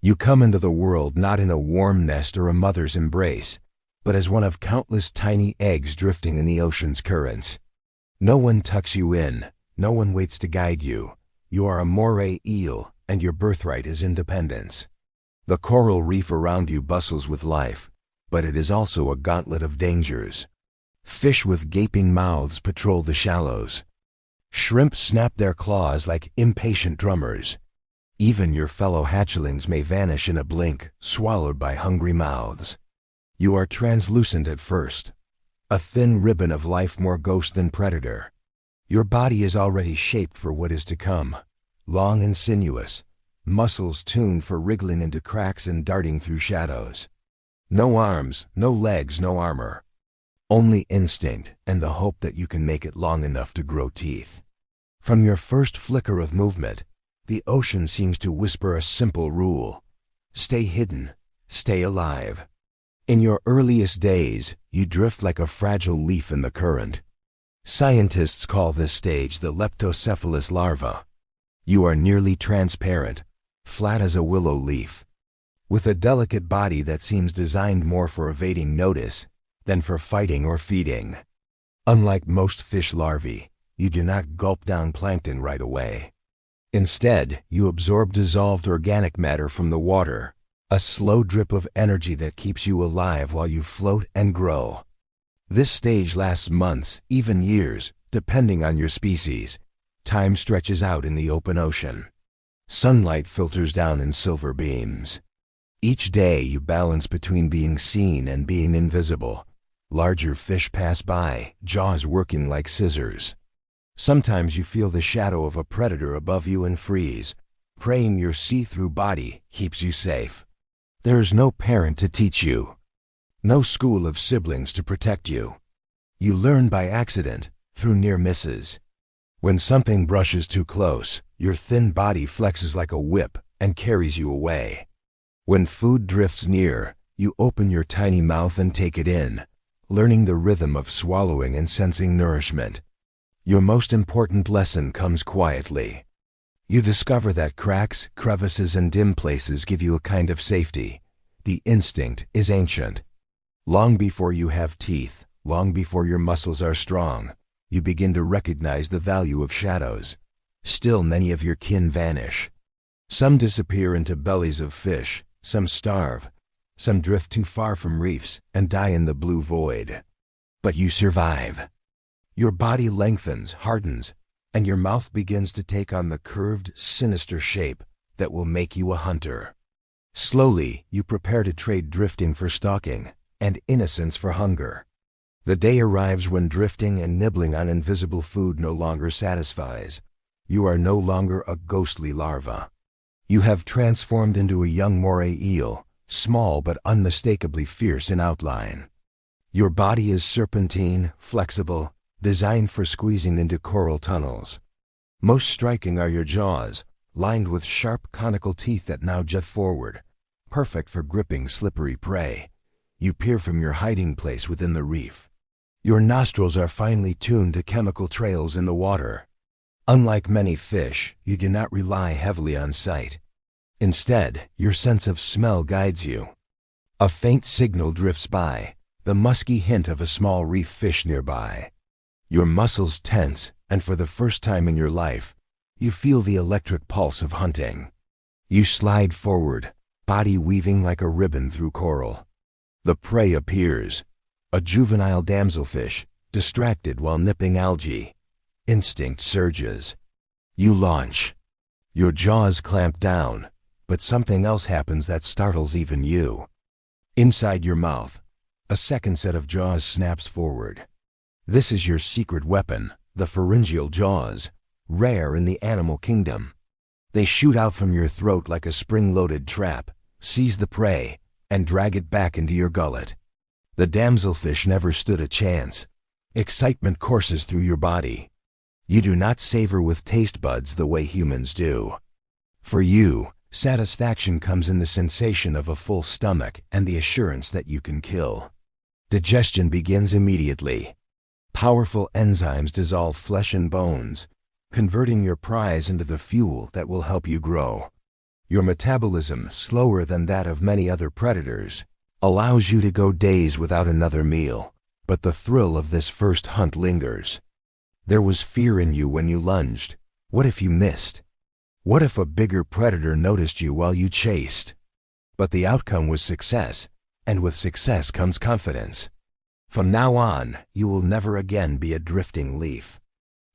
You come into the world not in a warm nest or a mother's embrace, but as one of countless tiny eggs drifting in the ocean's currents. No one tucks you in, no one waits to guide you. You are a Moray Eel, and your birthright is independence. The coral reef around you bustles with life, but it is also a gauntlet of dangers. Fish with gaping mouths patrol the shallows. Shrimp snap their claws like impatient drummers. Even your fellow hatchlings may vanish in a blink, swallowed by hungry mouths. You are translucent at first, a thin ribbon of life more ghost than predator. Your body is already shaped for what is to come, long and sinuous, muscles tuned for wriggling into cracks and darting through shadows. No arms, no legs, no armor. Only instinct and the hope that you can make it long enough to grow teeth. From your first flicker of movement, the ocean seems to whisper a simple rule: stay hidden, stay alive. In your earliest days, you drift like a fragile leaf in the current. Scientists call this stage the leptocephalus larva. You are nearly transparent, flat as a willow leaf, with a delicate body that seems designed more for evading notice than for fighting or feeding. Unlike most fish larvae, you do not gulp down plankton right away. Instead, you absorb dissolved organic matter from the water, a slow drip of energy that keeps you alive while you float and grow. This stage lasts months, even years, depending on your species. Time stretches out in the open ocean. Sunlight filters down in silver beams. Each day you balance between being seen and being invisible. Larger fish pass by, jaws working like scissors. Sometimes you feel the shadow of a predator above you and freeze, praying your see-through body keeps you safe. There is no parent to teach you, no school of siblings to protect you. You learn by accident, through near misses. When something brushes too close, your thin body flexes like a whip and carries you away. When food drifts near, you open your tiny mouth and take it in, learning the rhythm of swallowing and sensing nourishment. Your most important lesson comes quietly. You discover that cracks, crevices, and dim places give you a kind of safety. The instinct is ancient. Long before you have teeth, long before your muscles are strong, you begin to recognize the value of shadows. Still, many of your kin vanish. Some disappear into bellies of fish, some starve, some drift too far from reefs and die in the blue void. But you survive. Your body lengthens, hardens, and your mouth begins to take on the curved, sinister shape that will make you a hunter. Slowly, you prepare to trade drifting for stalking and innocence for hunger. The day arrives when drifting and nibbling on invisible food no longer satisfies. You are no longer a ghostly larva. You have transformed into a young Moray eel, small but unmistakably fierce in outline. Your body is serpentine, flexible, designed for squeezing into coral tunnels. Most striking are your jaws, lined with sharp conical teeth that now jut forward, perfect for gripping slippery prey. You peer from your hiding place within the reef. Your nostrils are finely tuned to chemical trails in the water. Unlike many fish, you do not rely heavily on sight. Instead, your sense of smell guides you. A faint signal drifts by, the musky hint of a small reef fish nearby. Your muscles tense, and for the first time in your life, you feel the electric pulse of hunting. You slide forward, body weaving like a ribbon through coral. The prey appears, a juvenile damselfish, distracted while nipping algae. Instinct surges. You launch. Your jaws clamp down, but something else happens that startles even you. Inside your mouth, a second set of jaws snaps forward. This is your secret weapon, the pharyngeal jaws, rare in the animal kingdom. They shoot out from your throat like a spring-loaded trap, seize the prey, and drag it back into your gullet. The damselfish never stood a chance. Excitement courses through your body. You do not savor with taste buds the way humans do. For you, satisfaction comes in the sensation of a full stomach and the assurance that you can kill. Digestion begins immediately. Powerful enzymes dissolve flesh and bones, converting your prize into the fuel that will help you grow. Your metabolism, slower than that of many other predators, allows you to go days without another meal, but the thrill of this first hunt lingers. There was fear in you when you lunged. What if you missed? What if a bigger predator noticed you while you chased? But the outcome was success, and with success comes confidence. From now on, you will never again be a drifting leaf.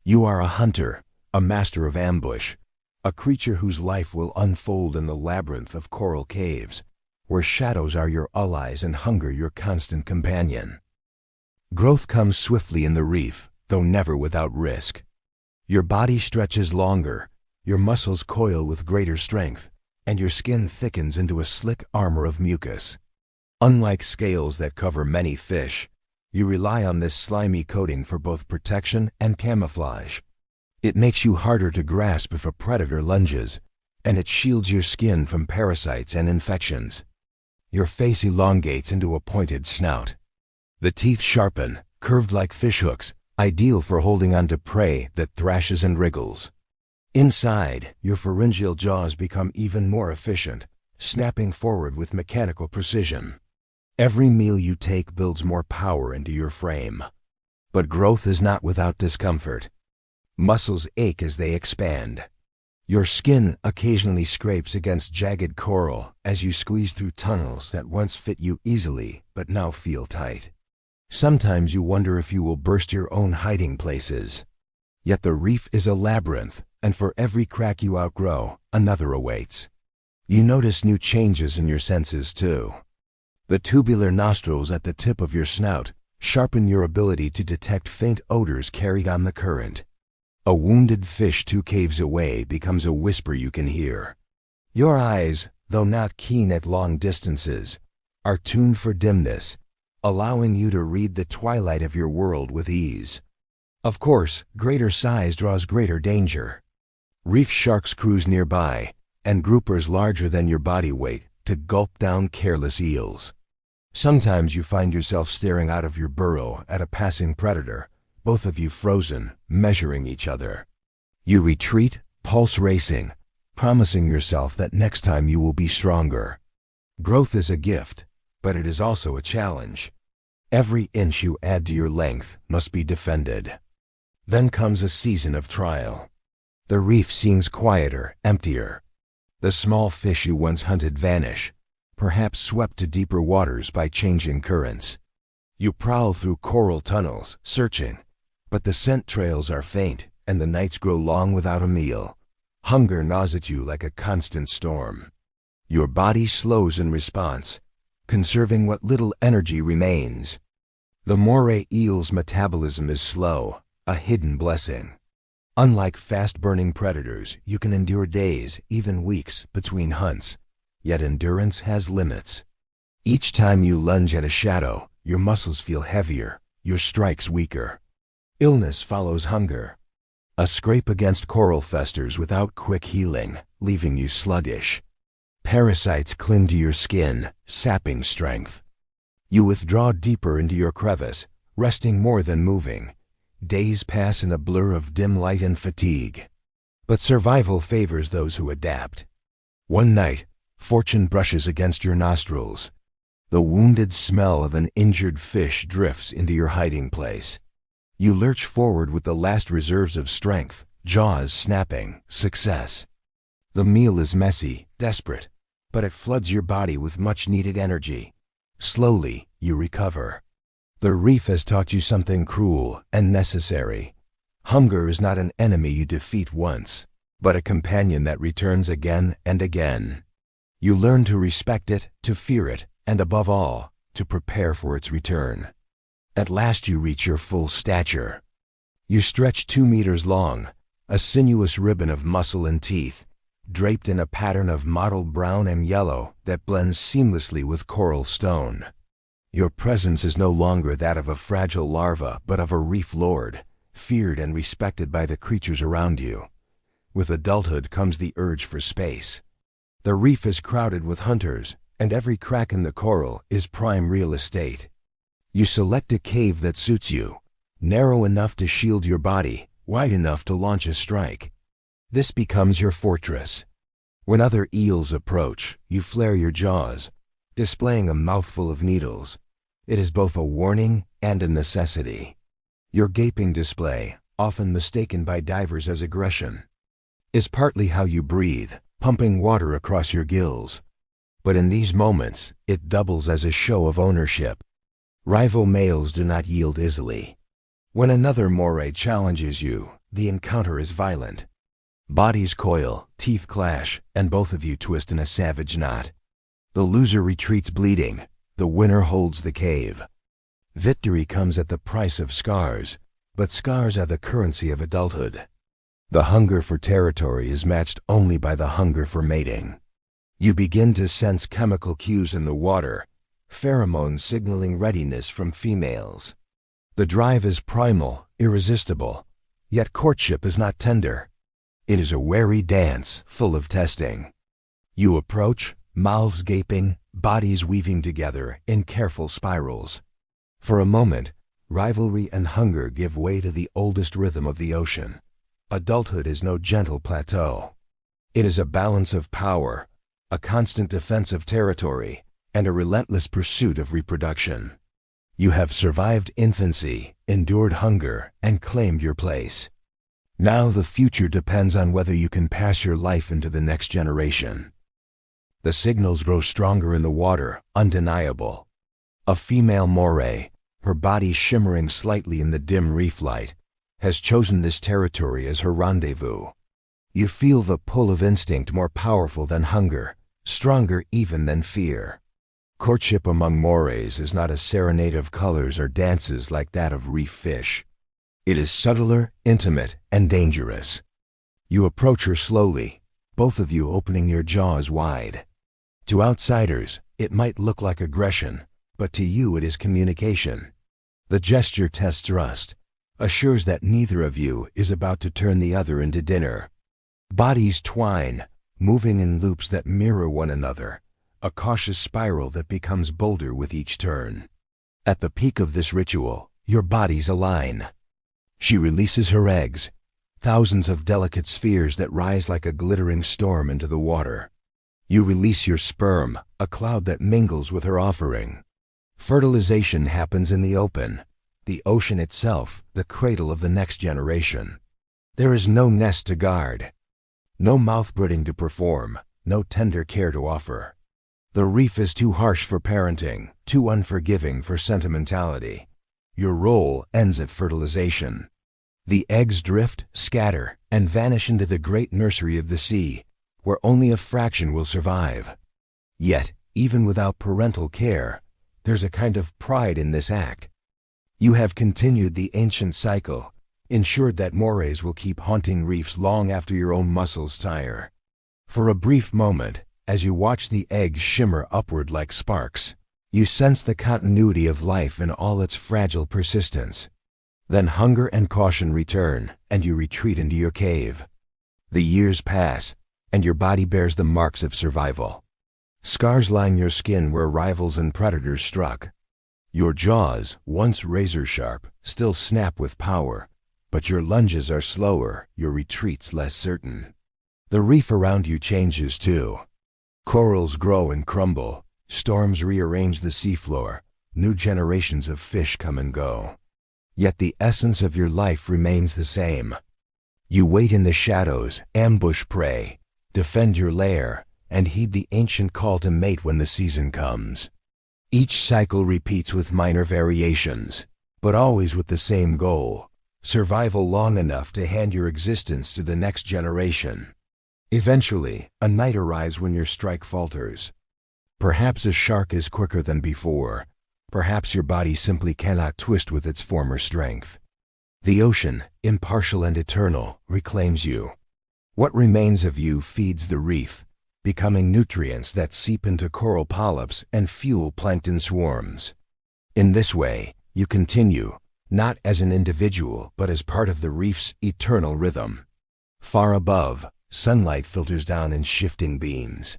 You are a hunter, a master of ambush, a creature whose life will unfold in the labyrinth of coral caves, where shadows are your allies and hunger your constant companion. Growth comes swiftly in the reef, though never without risk. Your body stretches longer, your muscles coil with greater strength, and your skin thickens into a slick armor of mucus. Unlike scales that cover many fish, you rely on this slimy coating for both protection and camouflage. It makes you harder to grasp if a predator lunges, and it shields your skin from parasites and infections. Your face elongates into a pointed snout. The teeth sharpen, curved like fishhooks, ideal for holding on to prey that thrashes and wriggles. Inside, your pharyngeal jaws become even more efficient, snapping forward with mechanical precision. Every meal you take builds more power into your frame. But growth is not without discomfort. Muscles ache as they expand. Your skin occasionally scrapes against jagged coral as you squeeze through tunnels that once fit you easily but now feel tight. Sometimes you wonder if you will burst your own hiding places. Yet the reef is a labyrinth, and for every crack you outgrow, another awaits. You notice new changes in your senses too. The tubular nostrils at the tip of your snout sharpen your ability to detect faint odors carried on the current. A wounded fish 2 caves away becomes a whisper you can hear. Your eyes, though not keen at long distances, are tuned for dimness, allowing you to read the twilight of your world with ease. Of course, greater size draws greater danger. Reef sharks cruise nearby, and groupers larger than your body weight to gulp down careless eels. Sometimes you find yourself staring out of your burrow at a passing predator, both of you frozen, measuring each other. You retreat, pulse racing, promising yourself that next time you will be stronger. Growth is a gift, but it is also a challenge. Every inch you add to your length must be defended. Then comes a season of trial. The reef seems quieter, emptier. The small fish you once hunted vanish, perhaps swept to deeper waters by changing currents. You prowl through coral tunnels, searching, but the scent trails are faint and the nights grow long without a meal. Hunger gnaws at you like a constant storm. Your body slows in response, conserving what little energy remains. The Moray Eel's metabolism is slow, a hidden blessing. Unlike fast-burning predators, you can endure days, even weeks, between hunts. Yet endurance has limits. Each time you lunge at a shadow, your muscles feel heavier, your strikes weaker. Illness follows hunger. A scrape against coral festers without quick healing, leaving you sluggish. Parasites cling to your skin, sapping strength. You withdraw deeper into your crevice, resting more than moving. Days pass in a blur of dim light and fatigue. But survival favors those who adapt. One night, fortune brushes against your nostrils. The wounded smell of an injured fish drifts into your hiding place. You lurch forward with the last reserves of strength, jaws snapping, success. The meal is messy, desperate, but it floods your body with much-needed energy. Slowly, you recover. The reef has taught you something cruel and necessary. Hunger is not an enemy you defeat once, but a companion that returns again and again. You learn to respect it, to fear it, and above all, to prepare for its return. At last you reach your full stature. You stretch 2 meters long, a sinuous ribbon of muscle and teeth, draped in a pattern of mottled brown and yellow that blends seamlessly with coral stone. Your presence is no longer that of a fragile larva, but of a reef lord, feared and respected by the creatures around you. With adulthood comes the urge for space. The reef is crowded with hunters, and every crack in the coral is prime real estate. You select a cave that suits you, narrow enough to shield your body, wide enough to launch a strike. This becomes your fortress. When other eels approach, you flare your jaws, displaying a mouthful of needles. It is both a warning and a necessity. Your gaping display, often mistaken by divers as aggression, is partly how you breathe, pumping water across your gills. But in these moments, it doubles as a show of ownership. Rival males do not yield easily. When another moray challenges you, the encounter is violent. Bodies coil, teeth clash, and both of you twist in a savage knot. The loser retreats bleeding, the winner holds the cave. Victory comes at the price of scars, but scars are the currency of adulthood. The hunger for territory is matched only by the hunger for mating. You begin to sense chemical cues in the water, pheromones signaling readiness from females. The drive is primal, irresistible, yet courtship is not tender. It is a wary dance full of testing. You approach, mouths gaping, bodies weaving together in careful spirals. For a moment, rivalry and hunger give way to the oldest rhythm of the ocean. Adulthood is no gentle plateau. It is a balance of power, a constant defense of territory, and a relentless pursuit of reproduction. You have survived infancy, endured hunger, and claimed your place. Now the future depends on whether you can pass your life into the next generation. The signals grow stronger in the water, undeniable. A female moray, her body shimmering slightly in the dim reef light, has chosen this territory as her rendezvous. You feel the pull of instinct more powerful than hunger, stronger even than fear. Courtship among morays is not a serenade of colors or dances like that of reef fish. It is subtler, intimate, and dangerous. You approach her slowly, both of you opening your jaws wide. To outsiders, it might look like aggression, but to you it is communication. The gesture tests trust, assures that neither of you is about to turn the other into dinner. Bodies twine, moving in loops that mirror one another, a cautious spiral that becomes bolder with each turn. At the peak of this ritual, your bodies align. She releases her eggs, thousands of delicate spheres that rise like a glittering storm into the water. You release your sperm, a cloud that mingles with her offering. Fertilization happens in the open, the ocean itself, the cradle of the next generation. There is no nest to guard, no mouthbrooding to perform, no tender care to offer. The reef is too harsh for parenting, too unforgiving for sentimentality. Your role ends at fertilization. The eggs drift, scatter, and vanish into the great nursery of the sea, where only a fraction will survive. Yet, even without parental care, there's a kind of pride in this act. You have continued the ancient cycle, ensured that morays will keep haunting reefs long after your own muscles tire. For a brief moment, as you watch the eggs shimmer upward like sparks, you sense the continuity of life in all its fragile persistence. Then hunger and caution return, and you retreat into your cave. The years pass, and your body bears the marks of survival. Scars line your skin where rivals and predators struck. Your jaws, once razor-sharp, still snap with power, but your lunges are slower, your retreats less certain. The reef around you changes too. Corals grow and crumble, storms rearrange the seafloor, new generations of fish come and go. Yet the essence of your life remains the same. You wait in the shadows, ambush prey, defend your lair, and heed the ancient call to mate when the season comes. Each cycle repeats with minor variations, but always with the same goal: survival long enough to hand your existence to the next generation. Eventually, a night arrives when your strike falters. Perhaps a shark is quicker than before. Perhaps your body simply cannot twist with its former strength. The ocean, impartial and eternal, reclaims you. What remains of you feeds the reef, becoming nutrients that seep into coral polyps and fuel plankton swarms. In this way, you continue, not as an individual, but as part of the reef's eternal rhythm. Far above, sunlight filters down in shifting beams.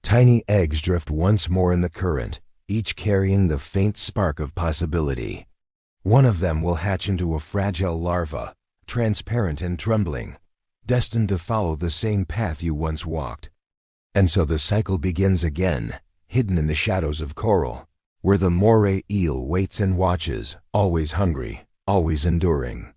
Tiny eggs drift once more in the current, each carrying the faint spark of possibility. One of them will hatch into a fragile larva, transparent and trembling, destined to follow the same path you once walked. And so the cycle begins again, hidden in the shadows of coral, where the moray eel waits and watches, always hungry, always enduring.